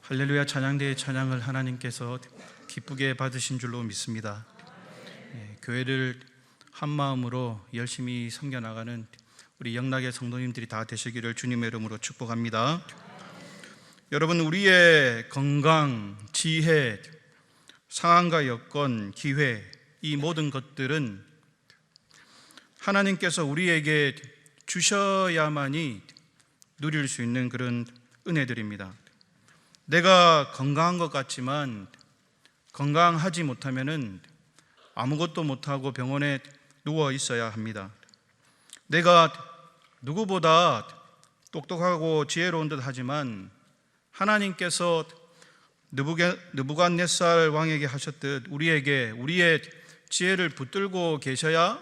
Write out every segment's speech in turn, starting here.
할렐루야 찬양대의 찬양을 하나님께서 기쁘게 받으신 줄로 믿습니다. 교회를 한 마음으로 열심히 섬겨나가는 우리 영락의 성도님들이 다 되시기를 주님의 이름으로 축복합니다. 여러분, 우리의 건강, 지혜, 상황과 여건, 기회, 이 모든 것들은 하나님께서 우리에게 주셔야만이 누릴 수 있는 그런 은혜들입니다. 내가 건강한 것 같지만 건강하지 못하면은 아무것도 못하고 병원에 누워 있어야 합니다. 내가 누구보다 똑똑하고 지혜로운 듯 하지만 하나님께서 느부갓네살 왕에게 하셨듯 우리에게 우리의 지혜를 붙들고 계셔야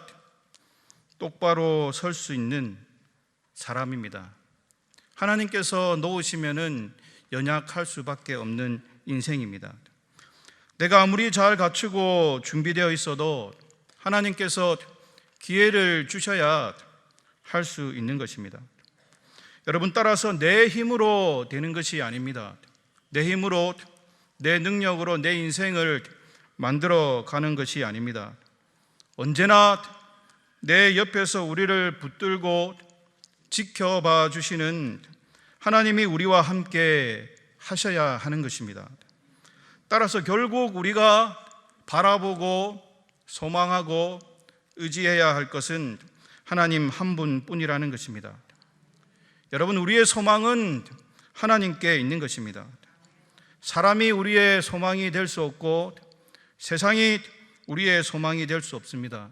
똑바로 설 수 있는 사람입니다. 하나님께서 놓으시면은 연약할 수밖에 없는 인생입니다. 내가 아무리 잘 갖추고 준비되어 있어도 하나님께서 기회를 주셔야 할 수 있는 것입니다. 여러분, 따라서 내 힘으로 되는 것이 아닙니다. 내 힘으로, 내 능력으로 내 인생을 만들어 가는 것이 아닙니다. 언제나 내 옆에서 우리를 붙들고 지켜봐 주시는 하나님이 우리와 함께 하셔야 하는 것입니다. 따라서 결국 우리가 바라보고 소망하고 의지해야 할 것은 하나님 한 분뿐이라는 것입니다. 여러분, 우리의 소망은 하나님께 있는 것입니다. 사람이 우리의 소망이 될 수 없고 세상이 우리의 소망이 될 수 없습니다.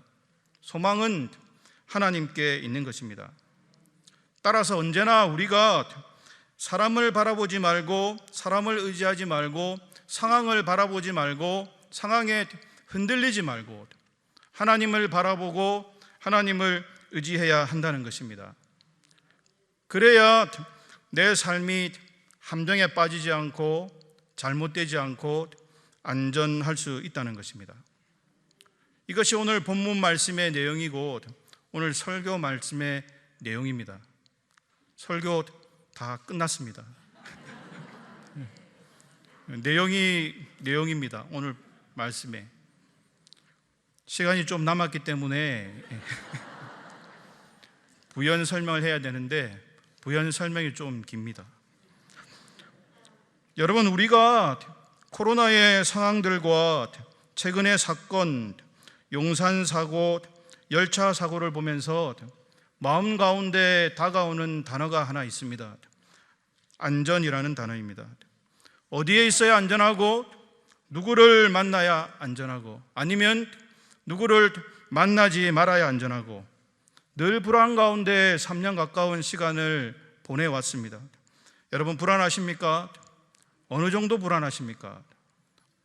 소망은 하나님께 있는 것입니다. 따라서 언제나 우리가 사람을 바라보지 말고 사람을 의지하지 말고 상황을 바라보지 말고 상황에 흔들리지 말고 하나님을 바라보고 하나님을 의지해야 한다는 것입니다. 그래야 내 삶이 함정에 빠지지 않고 잘못되지 않고 안전할 수 있다는 것입니다. 이것이 오늘 본문 말씀의 내용이고 오늘 설교 말씀의 내용입니다. 설교 다 끝났습니다. 내용입니다. 오늘 말씀에 시간이 좀 남았기 때문에 부연 설명을 해야 되는데 부연 설명이 좀 깁니다. 여러분, 우리가 코로나의 상황들과 최근의 사건, 용산 사고, 열차 사고를 보면서 마음 가운데 다가오는 단어가 하나 있습니다. 안전이라는 단어입니다. 어디에 있어야 안전하고 누구를 만나야 안전하고 아니면 누구를 만나지 말아야 안전하고 늘 불안 가운데 3년 가까운 시간을 보내왔습니다. 여러분, 불안하십니까? 어느 정도 불안하십니까?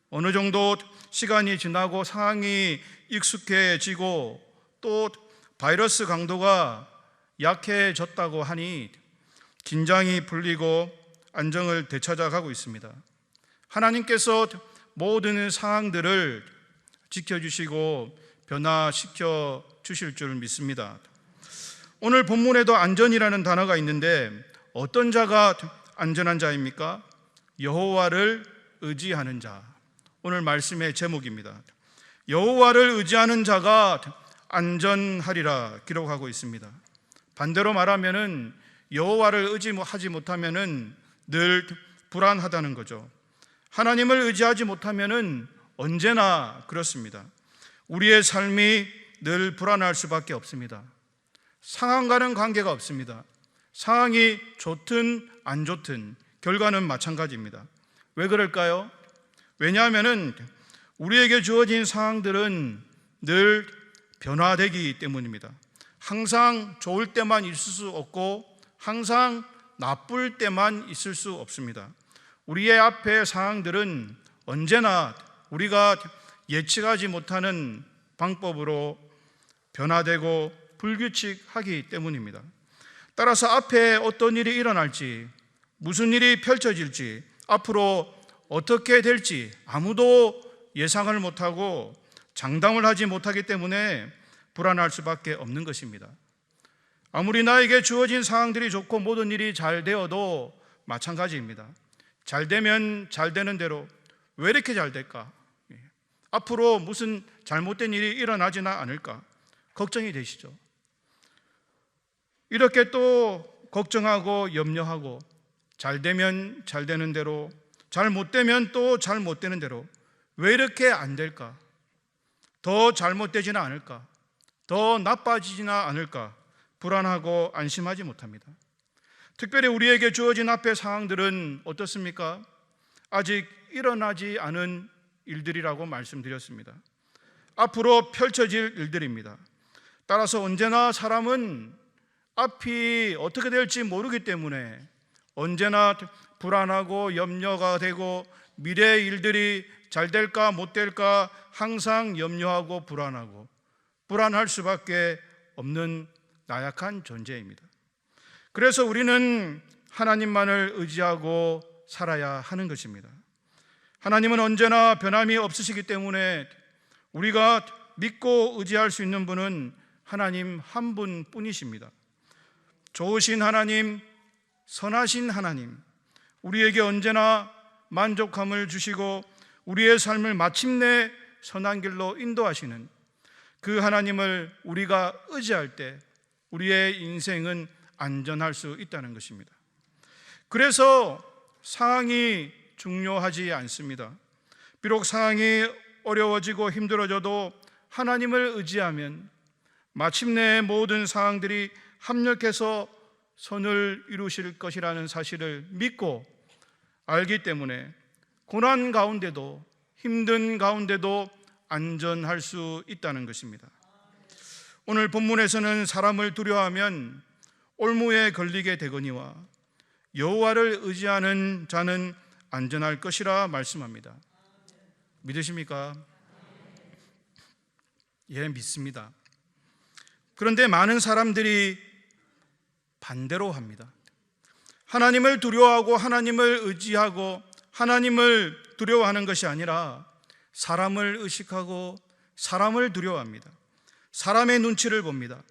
어느 정도 시간이 지나고 상황이 익숙해지고 또 바이러스 강도가 약해졌다고 하니 긴장이 풀리고 안정을 되찾아가고 있습니다. 하나님께서 모든 상황들을 지켜주시고 변화시켜 주실 줄 믿습니다. 오늘 본문에도 안전이라는 단어가 있는데 어떤 자가 안전한 자입니까? 여호와를 의지하는 자. 오늘 말씀의 제목입니다. 여호와를 의지하는 자가 안전하리라 기록하고 있습니다. 반대로 말하면은 여호와를 의지하지 못하면은 늘 불안하다는 거죠. 하나님을 의지하지 못하면은 언제나 그렇습니다. 우리의 삶이 늘 불안할 수밖에 없습니다. 상황과는 관계가 없습니다. 상황이 좋든 안 좋든 결과는 마찬가지입니다. 왜 그럴까요? 왜냐하면은 우리에게 주어진 상황들은 늘 변화되기 때문입니다. 항상 좋을 때만 있을 수 없고 항상 나쁠 때만 있을 수 없습니다. 우리의 앞에 상황들은 언제나 우리가 예측하지 못하는 방법으로 변화되고 불규칙하기 때문입니다. 따라서 앞에 어떤 일이 일어날지, 무슨 일이 펼쳐질지, 앞으로 어떻게 될지 아무도 예상을 못하고 장담을 하지 못하기 때문에 불안할 수밖에 없는 것입니다. 아무리 나에게 주어진 상황들이 좋고 모든 일이 잘 되어도 마찬가지입니다. 잘 되면 잘 되는 대로 왜 이렇게 잘 될까? 앞으로 무슨 잘못된 일이 일어나지나 않을까? 걱정이 되시죠? 이렇게 또 걱정하고 염려하고 잘 되면 잘 되는 대로, 잘 못 되면 또 잘 못 되는 대로 왜 이렇게 안 될까? 더 잘못되지는 않을까? 더 나빠지지나 않을까? 불안하고 안심하지 못합니다. 특별히 우리에게 주어진 앞의 상황들은 어떻습니까? 아직 일어나지 않은 일들이라고 말씀드렸습니다. 앞으로 펼쳐질 일들입니다. 따라서 언제나 사람은 앞이 어떻게 될지 모르기 때문에 언제나 불안하고 염려가 되고 미래의 일들이 잘 될까 못 될까 항상 염려하고 불안할 수밖에 없는 나약한 존재입니다. 그래서 우리는 하나님만을 의지하고 살아야 하는 것입니다. 하나님은 언제나 변함이 없으시기 때문에 우리가 믿고 의지할 수 있는 분은 하나님 한 분뿐이십니다. 좋으신 하나님, 선하신 하나님, 우리에게 언제나 만족함을 주시고 우리의 삶을 마침내 선한 길로 인도하시는 그 하나님을 우리가 의지할 때 우리의 인생은 안전할 수 있다는 것입니다. 그래서 상황이 중요하지 않습니다. 비록 상황이 어려워지고 힘들어져도 하나님을 의지하면 마침내 모든 상황들이 합력해서 선을 이루실 것이라는 사실을 믿고 알기 때문에 고난 가운데도 힘든 가운데도 안전할 수 있다는 것입니다. 오늘 본문에서는 사람을 두려워하면 올무에 걸리게 되거니와 여호와를 의지하는 자는 안전할 것이라 말씀합니다. 믿으십니까? 예, 믿습니다. 그런데 많은 사람들이 반대로 합니다. 하나님을 두려워하고 하나님을 의지하고 하나님을 두려워하는 것이 아니라 사람을 의식하고 사람을 두려워합니다. 사람의 눈치를 봅니다.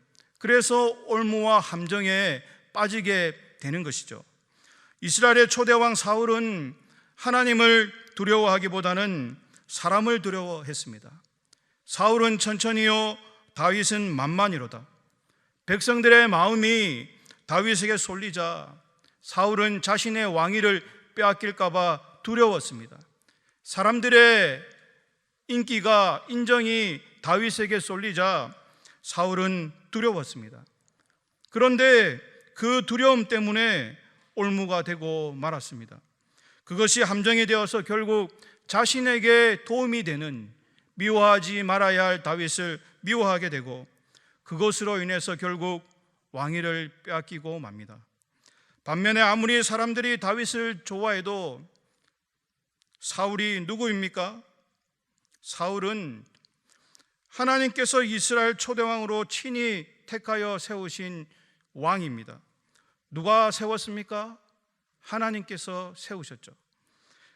그래서 올무와 함정에 빠지게 되는 것이죠. 이스라엘의 초대왕 사울은 하나님을 두려워하기보다는 사람을 두려워했습니다. 사울은 천천히요, 다윗은 만만히로다. 백성들의 마음이 다윗에게 쏠리자 사울은 자신의 왕위를 빼앗길까 봐 두려웠습니다. 사람들의 인기가, 인정이 다윗에게 쏠리자 사울은 두려웠습니다. 그런데 그 두려움 때문에 올무가 되고 말았습니다. 그것이 함정이 되어서 결국 자신에게 도움이 되는, 미워하지 말아야 할 다윗을 미워하게 되고 그것으로 인해서 결국 왕위를 빼앗기고 맙니다. 반면에 아무리 사람들이 다윗을 좋아해도 사울이 누구입니까? 사울은 하나님께서 이스라엘 초대왕으로 친히 택하여 세우신 왕입니다. 누가 세웠습니까? 하나님께서 세우셨죠.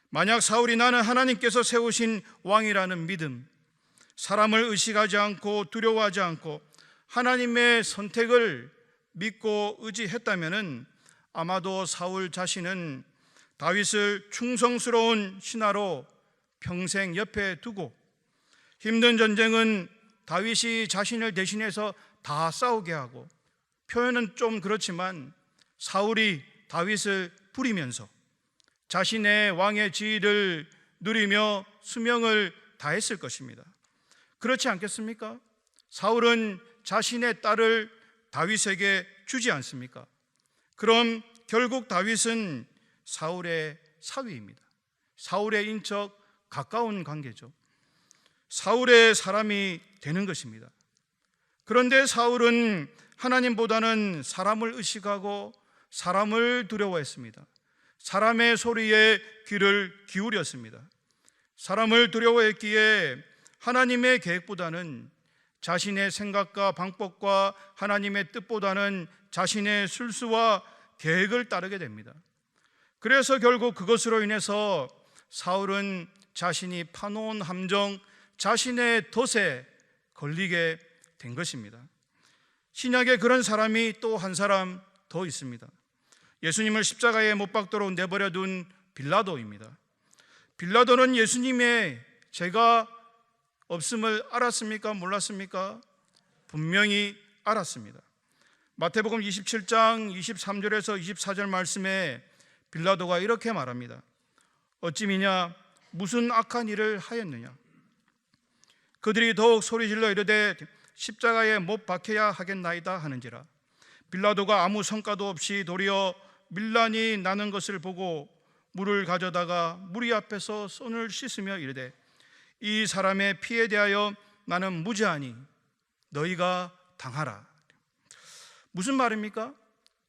만약 사울이 나는 하나님께서 세우신 왕이라는 믿음, 사람을 의식하지 않고 두려워하지 않고 하나님의 선택을 믿고 의지했다면 아마도 사울 자신은 다윗을 충성스러운 신하로 평생 옆에 두고 힘든 전쟁은 다윗이 자신을 대신해서 다 싸우게 하고, 표현은 좀 그렇지만 사울이 다윗을 부리면서 자신의 왕의 지위를 누리며 수명을 다했을 것입니다. 그렇지 않겠습니까? 사울은 자신의 딸을 다윗에게 주지 않습니까? 그럼 결국 다윗은 사울의 사위입니다. 사울의 인척, 가까운 관계죠. 사울의 사람이 되는 것입니다. 그런데 사울은 하나님보다는 사람을 의식하고 사람을 두려워했습니다. 사람의 소리에 귀를 기울였습니다. 사람을 두려워했기에 하나님의 계획보다는 자신의 생각과 방법과 하나님의 뜻보다는 자신의 술수와 계획을 따르게 됩니다. 그래서 결국 그것으로 인해서 사울은 자신이 파놓은 함정, 자신의 덫에 걸리게 된 것입니다. 신약에 그런 사람이 또 한 사람 더 있습니다. 예수님을 십자가에 못 박도록 내버려둔 빌라도입니다. 빌라도는 예수님의 죄가 없음을 알았습니까? 몰랐습니까? 분명히 알았습니다. 마태복음 27장 23절에서 24절 말씀에 빌라도가 이렇게 말합니다. 어찌미냐 무슨 악한 일을 하였느냐? 그들이 더욱 소리질러 이르되 십자가에 못 박혀야 하겠나이다 하는지라. 빌라도가 아무 성과도 없이 도리어 밀란이 나는 것을 보고 물을 가져다가 무리 앞에서 손을 씻으며 이르되 이 사람의 피에 대하여 나는 무죄하니 너희가 당하라. 무슨 말입니까?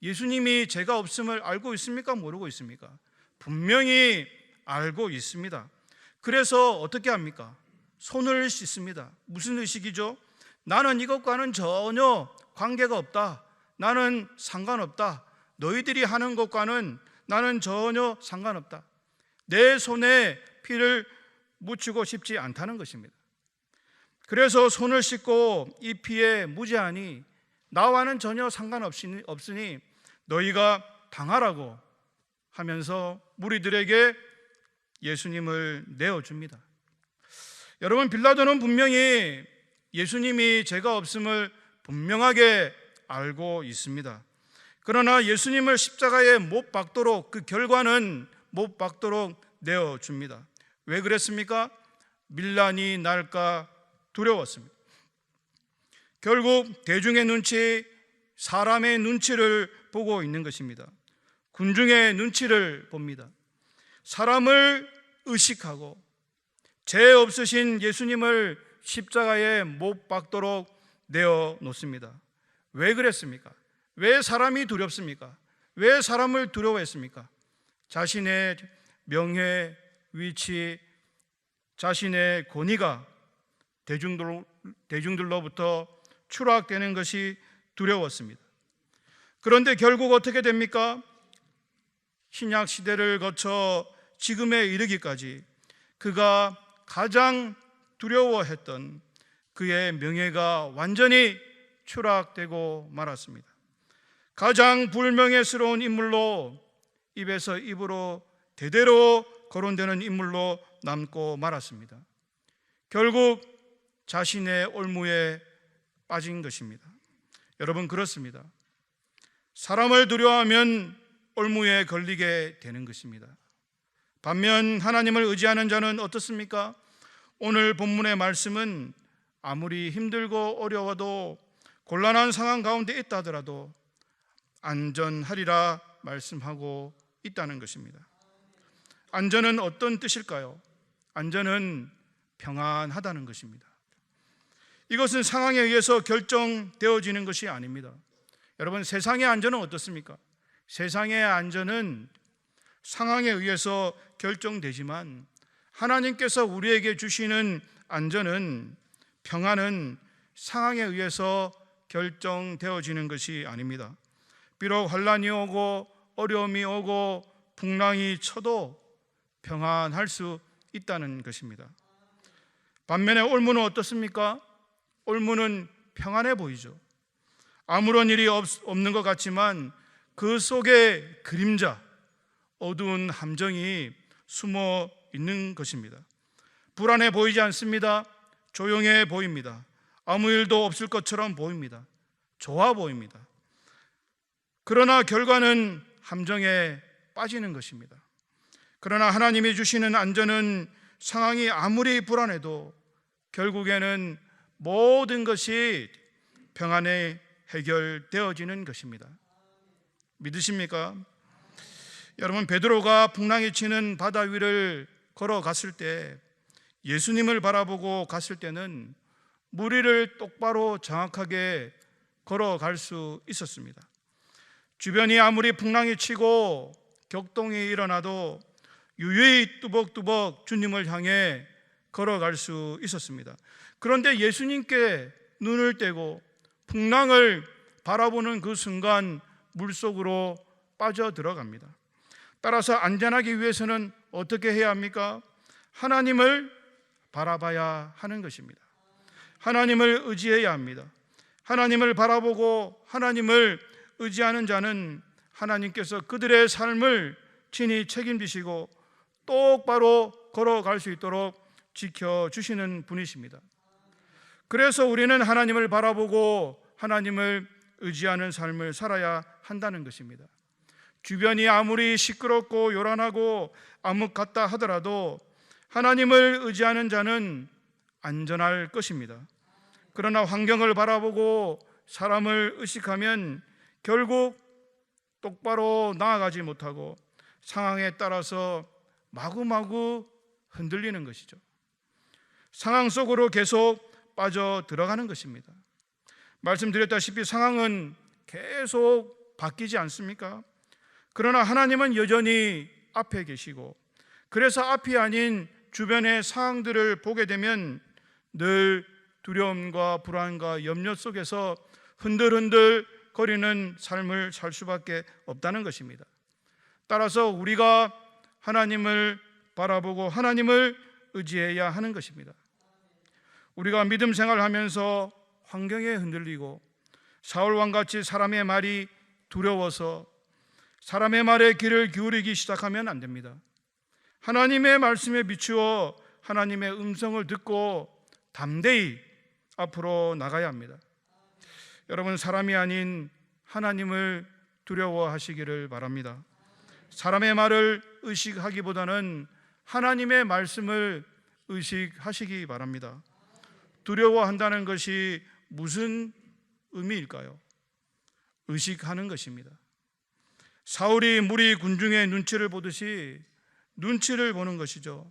예수님이 죄가 없음을 알고 있습니까? 모르고 있습니까? 분명히 알고 있습니다. 그래서 어떻게 합니까? 손을 씻습니다. 무슨 의식이죠? 나는 이것과는 전혀 관계가 없다. 나는 상관없다. 너희들이 하는 것과는 나는 전혀 상관없다. 내 손에 피를 묻히고 싶지 않다는 것입니다. 그래서 손을 씻고 이 피에 무죄하니 나와는 전혀 상관없으니 너희가 당하라고 하면서 무리들에게 예수님을 내어줍니다. 여러분, 빌라도는 분명히 예수님이 죄가 없음을 분명하게 알고 있습니다. 그러나 예수님을 십자가에 못 박도록, 그 결과는 못 박도록 내어줍니다. 왜 그랬습니까? 밀란이 날까 두려웠습니다. 결국 대중의 눈치, 사람의 눈치를 보고 있는 것입니다. 군중의 눈치를 봅니다. 사람을 의식하고 죄 없으신 예수님을 십자가에 못 박도록 내어놓습니다. 왜 그랬습니까? 왜 사람이 두렵습니까? 왜 사람을 두려워했습니까? 자신의 명예, 위치, 자신의 권위가 대중들로부터 추락되는 것이 두려웠습니다. 그런데 결국 어떻게 됩니까? 신약 시대를 거쳐 지금에 이르기까지 그가 가장 두려워했던 그의 명예가 완전히 추락되고 말았습니다. 가장 불명예스러운 인물로, 입에서 입으로 대대로 거론되는 인물로 남고 말았습니다. 결국 자신의 올무에 빠진 것입니다. 여러분, 그렇습니다. 사람을 두려워하면 올무에 걸리게 되는 것입니다. 반면 하나님을 의지하는 자는 어떻습니까? 오늘 본문의 말씀은 아무리 힘들고 어려워도 곤란한 상황 가운데 있다 하더라도 안전하리라 말씀하고 있다는 것입니다. 안전은 어떤 뜻일까요? 안전은 평안하다는 것입니다. 이것은 상황에 의해서 결정되어지는 것이 아닙니다. 여러분, 세상의 안전은 어떻습니까? 세상의 안전은 상황에 의해서 결정되지만 하나님께서 우리에게 주시는 안전은, 평안은 상황에 의해서 결정되어지는 것이 아닙니다. 비록 환난이 오고 어려움이 오고 풍랑이 쳐도 평안할 수 있다는 것입니다. 반면에 올무는 어떻습니까? 올무는 평안해 보이죠. 아무런 일이 없는 것 같지만 그 속에 그림자, 어두운 함정이 숨어 있는 것입니다. 불안해 보이지 않습니다. 조용해 보입니다. 아무 일도 없을 것처럼 보입니다. 좋아 보입니다. 그러나 결과는 함정에 빠지는 것입니다. 그러나 하나님이 주시는 안전은 상황이 아무리 불안해도 결국에는 모든 것이 평안에 해결되어지는 것입니다. 믿으십니까? 여러분, 베드로가 풍랑이 치는 바다 위를 걸어갔을 때, 예수님을 바라보고 갔을 때는 무리를 똑바로 정확하게 걸어갈 수 있었습니다. 주변이 아무리 풍랑이 치고 격동이 일어나도 유유히 뚜벅뚜벅 주님을 향해 걸어갈 수 있었습니다. 그런데 예수님께 눈을 떼고 풍랑을 바라보는 그 순간 물속으로 빠져들어갑니다. 따라서 안전하기 위해서는 어떻게 해야 합니까? 하나님을 바라봐야 하는 것입니다. 하나님을 의지해야 합니다. 하나님을 바라보고 하나님을 의지하는 자는 하나님께서 그들의 삶을 친히 책임지시고 똑바로 걸어갈 수 있도록 지켜주시는 분이십니다. 그래서 우리는 하나님을 바라보고 하나님을 의지하는 삶을 살아야 한다는 것입니다. 주변이 아무리 시끄럽고 요란하고 암흑 같다 하더라도 하나님을 의지하는 자는 안전할 것입니다. 그러나 환경을 바라보고 사람을 의식하면 결국 똑바로 나아가지 못하고 상황에 따라서 마구마구 흔들리는 것이죠. 상황 속으로 계속 빠져 들어가는 것입니다. 말씀드렸다시피 상황은 계속 바뀌지 않습니까? 그러나 하나님은 여전히 앞에 계시고, 그래서 앞이 아닌 주변의 상황들을 보게 되면 늘 두려움과 불안과 염려 속에서 흔들흔들 거리는 삶을 살 수밖에 없다는 것입니다. 따라서 우리가 하나님을 바라보고 하나님을 의지해야 하는 것입니다. 우리가 믿음 생활하면서 환경에 흔들리고 사울왕같이 사람의 말이 두려워서 사람의 말에 귀를 기울이기 시작하면 안 됩니다. 하나님의 말씀에 비추어 하나님의 음성을 듣고 담대히 앞으로 나가야 합니다. 여러분, 사람이 아닌 하나님을 두려워하시기를 바랍니다. 사람의 말을 의식하기보다는 하나님의 말씀을 의식하시기 바랍니다. 두려워한다는 것이 무슨 의미일까요? 의식하는 것입니다. 사울이 무리 군중의 눈치를 보듯이 눈치를 보는 것이죠.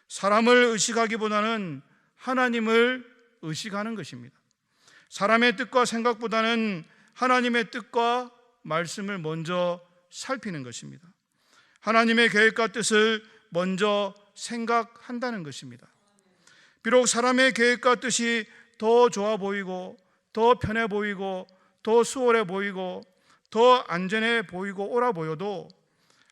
사람을 의식하기보다는 하나님을 의식하는 것입니다. 사람의 뜻과 생각보다는 하나님의 뜻과 말씀을 먼저 살피는 것입니다. 하나님의 계획과 뜻을 먼저 생각한다는 것입니다. 비록 사람의 계획과 뜻이 더 좋아 보이고 더 편해 보이고 더 수월해 보이고 더 안전해 보이고 옳아 보여도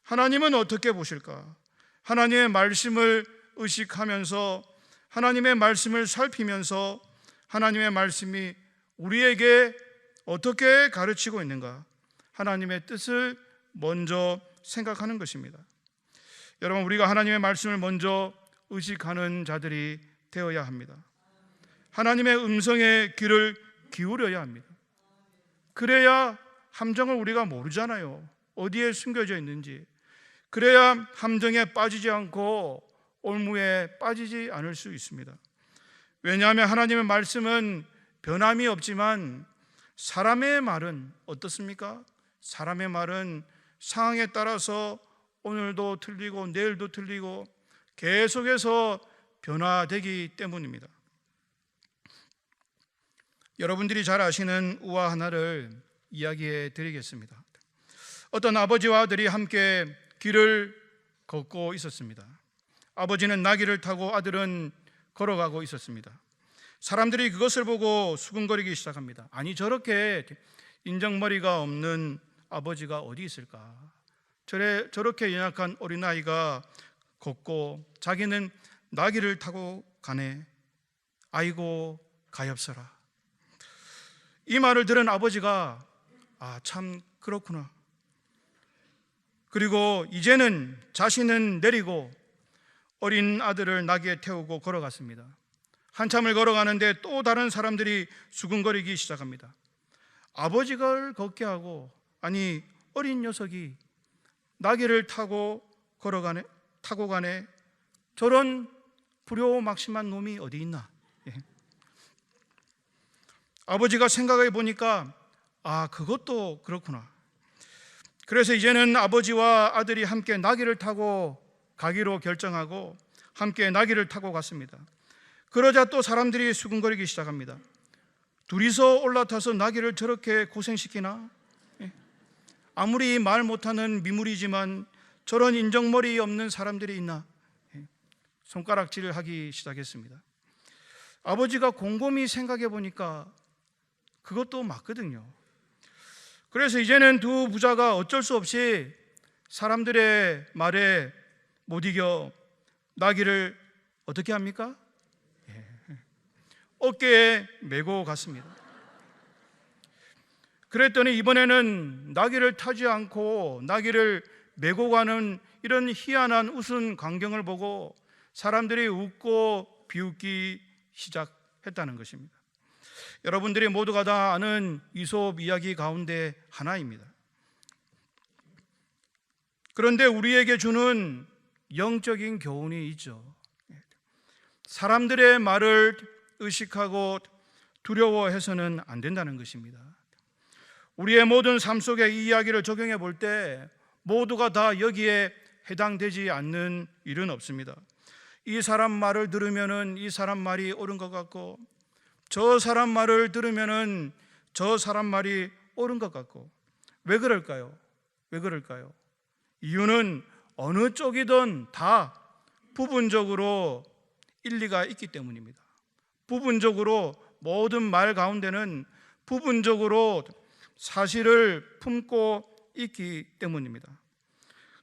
하나님은 어떻게 보실까? 하나님의 말씀을 의식하면서 하나님의 말씀을 살피면서 하나님의 말씀이 우리에게 어떻게 가르치고 있는가? 하나님의 뜻을 먼저 생각하는 것입니다. 여러분, 우리가 하나님의 말씀을 먼저 의식하는 자들이 되어야 합니다. 하나님의 음성에 귀를 기울여야 합니다. 그래야 함정을 우리가 모르잖아요. 어디에 숨겨져 있는지. 그래야 함정에 빠지지 않고 올무에 빠지지 않을 수 있습니다. 왜냐하면 하나님의 말씀은 변함이 없지만 사람의 말은 어떻습니까? 사람의 말은 상황에 따라서 오늘도 틀리고 내일도 틀리고 계속해서 변화되기 때문입니다. 여러분들이 잘 아시는 우화 하나를 이야기해 드리겠습니다. 어떤 아버지와 아들이 함께 길을 걷고 있었습니다. 아버지는 나귀를 타고 아들은 걸어가고 있었습니다. 사람들이 그것을 보고 수근거리기 시작합니다. 아니, 저렇게 인정머리가 없는 아버지가 어디 있을까? 저렇게 연약한 어린아이가 걷고 자기는 나귀를 타고 가네. 아이고 가엾어라. 이 말을 들은 아버지가 참 그렇구나. 그리고 이제는 자신은 내리고 어린 아들을 나귀에 태우고 걸어갔습니다. 한참을 걸어가는데 또 다른 사람들이 수근거리기 시작합니다. 아버지가 걷게 하고 어린 녀석이 나귀를 타고 가네. 저런 불효막심한 놈이 어디 있나? 아버지가 생각해 보니까 그것도 그렇구나. 그래서 이제는 아버지와 아들이 함께 나귀를 타고 가기로 결정하고 함께 나귀를 타고 갔습니다. 그러자 또 사람들이 수근거리기 시작합니다. 둘이서 올라타서 나귀를 저렇게 고생시키나? 아무리 말 못하는 미물이지만 저런 인정머리 없는 사람들이 있나? 손가락질을 하기 시작했습니다. 아버지가 곰곰이 생각해 보니까 그것도 맞거든요. 그래서 이제는 두 부자가 어쩔 수 없이 사람들의 말에 못 이겨 나귀를 어떻게 합니까? 어깨에 메고 갔습니다. 그랬더니 이번에는 나귀를 타지 않고 나귀를 메고 가는 이런 희한한 웃은 광경을 보고 사람들이 웃고 비웃기 시작했다는 것입니다. 여러분들이 모두가 다 아는 이솝 이야기 가운데 하나입니다. 그런데 우리에게 주는 영적인 교훈이 있죠. 사람들의 말을 의식하고 두려워해서는 안 된다는 것입니다. 우리의 모든 삶 속에 이 이야기를 적용해 볼 때 모두가 다 여기에 해당되지 않는 일은 없습니다. 이 사람 말을 들으면은 이 사람 말이 옳은 것 같고, 저 사람 말을 들으면은 저 사람 말이 옳은 것 같고. 왜 그럴까요? 왜 그럴까요? 이유는 어느 쪽이든 다 부분적으로 일리가 있기 때문입니다. 부분적으로 모든 말 가운데는 부분적으로 사실을 품고 있기 때문입니다.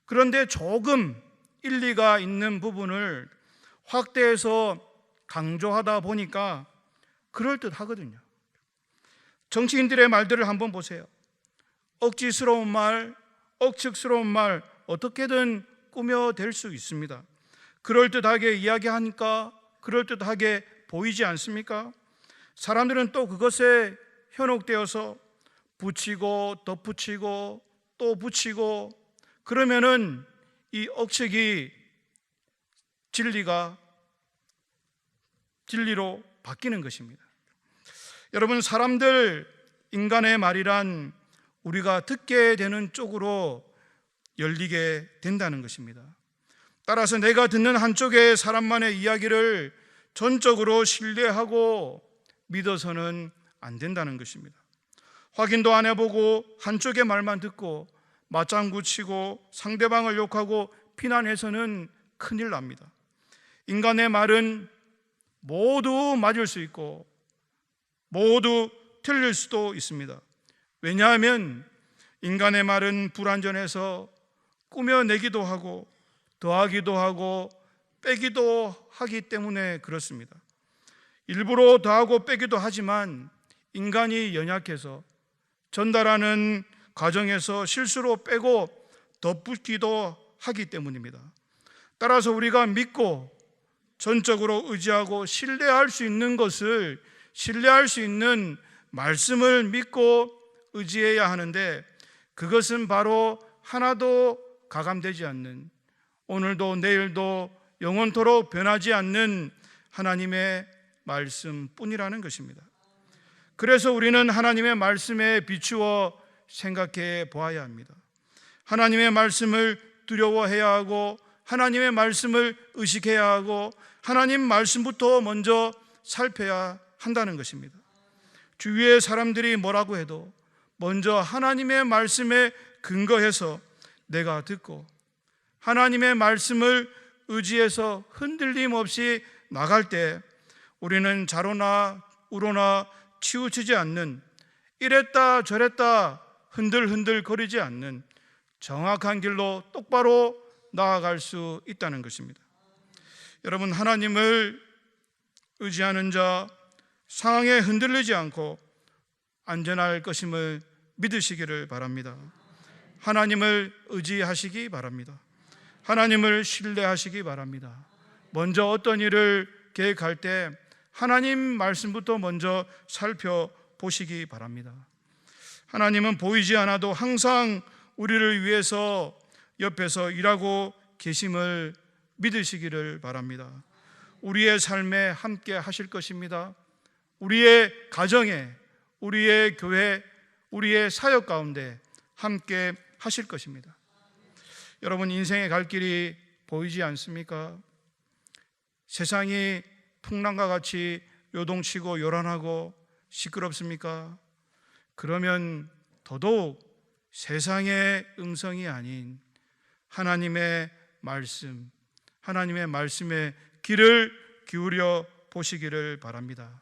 그런데 조금 일리가 있는 부분을 확대해서 강조하다 보니까 그럴듯하거든요. 정치인들의 말들을 한번 보세요. 억지스러운 말, 억측스러운 말 어떻게든 꾸며댈 수 있습니다. 그럴듯하게 이야기하니까 그럴듯하게 보이지 않습니까? 사람들은 또 그것에 현혹되어서 붙이고 덧붙이고 또 붙이고, 그러면은 이 억측이 진리로 바뀌는 것입니다. 여러분, 인간의 말이란 우리가 듣게 되는 쪽으로 열리게 된다는 것입니다. 따라서 내가 듣는 한쪽의 사람만의 이야기를 전적으로 신뢰하고 믿어서는 안 된다는 것입니다. 확인도 안 해보고 한쪽의 말만 듣고 맞장구 치고 상대방을 욕하고 비난해서는 큰일 납니다. 인간의 말은 모두 맞을 수 있고 모두 틀릴 수도 있습니다. 왜냐하면 인간의 말은 불완전해서 꾸며내기도 하고 더하기도 하고 빼기도 하기 때문에 그렇습니다. 일부러 더하고 빼기도 하지만 인간이 연약해서 전달하는 과정에서 실수로 빼고 덧붙기도 하기 때문입니다. 따라서 우리가 믿고 전적으로 의지하고 신뢰할 수 있는 것을, 신뢰할 수 있는 말씀을 믿고 의지해야 하는데, 그것은 바로 하나도 가감되지 않는, 오늘도 내일도 영원토록 변하지 않는 하나님의 말씀뿐이라는 것입니다. 그래서 우리는 하나님의 말씀에 비추어 생각해 보아야 합니다. 하나님의 말씀을 두려워해야 하고 하나님의 말씀을 의식해야 하고 하나님 말씀부터 먼저 살펴야 한다는 것입니다. 주위의 사람들이 뭐라고 해도 먼저 하나님의 말씀에 근거해서 내가 듣고 하나님의 말씀을 의지해서 흔들림 없이 나갈 때 우리는 좌로나 우로나 치우치지 않는, 이랬다 저랬다 흔들흔들 거리지 않는 정확한 길로 똑바로 나아갈 수 있다는 것입니다. 여러분, 하나님을 의지하는 자, 상황에 흔들리지 않고 안전할 것임을 믿으시기를 바랍니다. 하나님을 의지하시기 바랍니다. 하나님을 신뢰하시기 바랍니다. 먼저 어떤 일을 계획할 때 하나님 말씀부터 먼저 살펴보시기 바랍니다. 하나님은 보이지 않아도 항상 우리를 위해서 옆에서 일하고 계심을 믿으시기를 바랍니다. 우리의 삶에 함께 하실 것입니다. 우리의 가정에, 우리의 교회, 우리의 사역 가운데 함께 하실 것입니다. 여러분, 인생의 갈 길이 보이지 않습니까? 세상이 풍랑과 같이 요동치고 요란하고 시끄럽습니까? 그러면 더더욱 세상의 음성이 아닌 하나님의 말씀, 하나님의 말씀에 귀를 기울여 보시기를 바랍니다.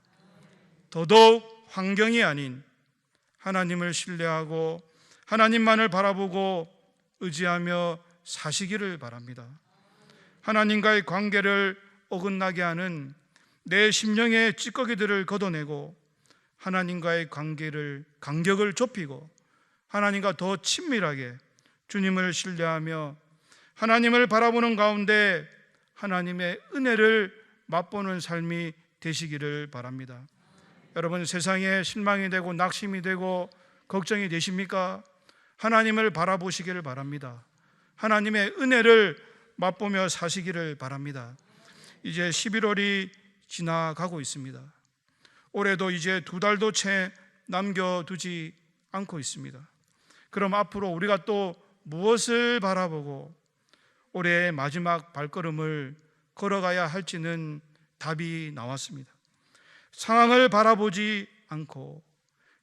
더더욱 환경이 아닌 하나님을 신뢰하고 하나님만을 바라보고 의지하며 사시기를 바랍니다. 하나님과의 관계를 어긋나게 하는 내 심령의 찌꺼기들을 걷어내고 하나님과의 간격을 좁히고 하나님과 더 친밀하게 주님을 신뢰하며 하나님을 바라보는 가운데 하나님의 은혜를 맛보는 삶이 되시기를 바랍니다. 여러분, 세상에 실망이 되고 낙심이 되고 걱정이 되십니까? 하나님을 바라보시기를 바랍니다. 하나님의 은혜를 맛보며 사시기를 바랍니다. 이제 11월이 지나가고 있습니다. 올해도 이제 2달도 채 남겨두지 않고 있습니다. 그럼 앞으로 우리가 또 무엇을 바라보고 올해의 마지막 발걸음을 걸어가야 할지는 답이 나왔습니다. 상황을 바라보지 않고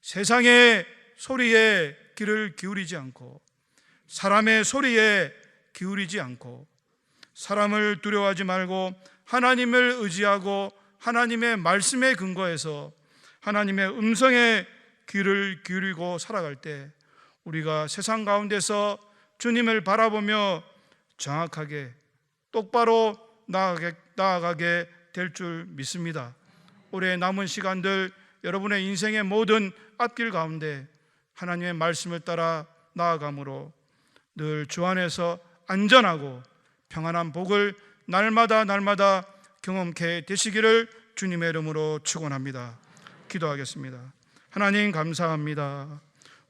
세상의 소리에 귀를 기울이지 않고 사람의 소리에 기울이지 않고 사람을 두려워하지 말고 하나님을 의지하고 하나님의 말씀에 근거해서 하나님의 음성에 귀를 기울이고 살아갈 때 우리가 세상 가운데서 주님을 바라보며 정확하게 똑바로 나아가게 될 줄 믿습니다. 올해 남은 시간들 여러분의 인생의 모든 앞길 가운데 하나님의 말씀을 따라 나아감으로 늘 주 안에서 안전하고 평안한 복을 날마다 경험케 되시기를 주님의 이름으로 축원합니다. 기도하겠습니다. 하나님, 감사합니다.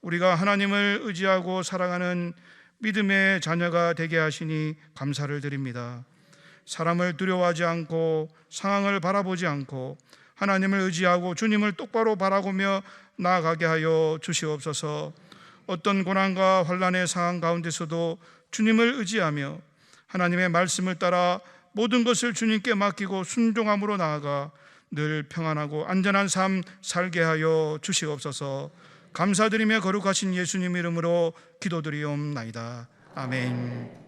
우리가 하나님을 의지하고 살아가는 믿음의 자녀가 되게 하시니 감사를 드립니다. 사람을 두려워하지 않고 상황을 바라보지 않고 하나님을 의지하고 주님을 똑바로 바라보며 나아가게 하여 주시옵소서. 어떤 고난과 환난의 상황 가운데서도 주님을 의지하며 하나님의 말씀을 따라 모든 것을 주님께 맡기고 순종함으로 나아가 늘 평안하고 안전한 삶 살게 하여 주시옵소서. 감사드리며 거룩하신 예수님 이름으로 기도드리옵나이다. 아멘.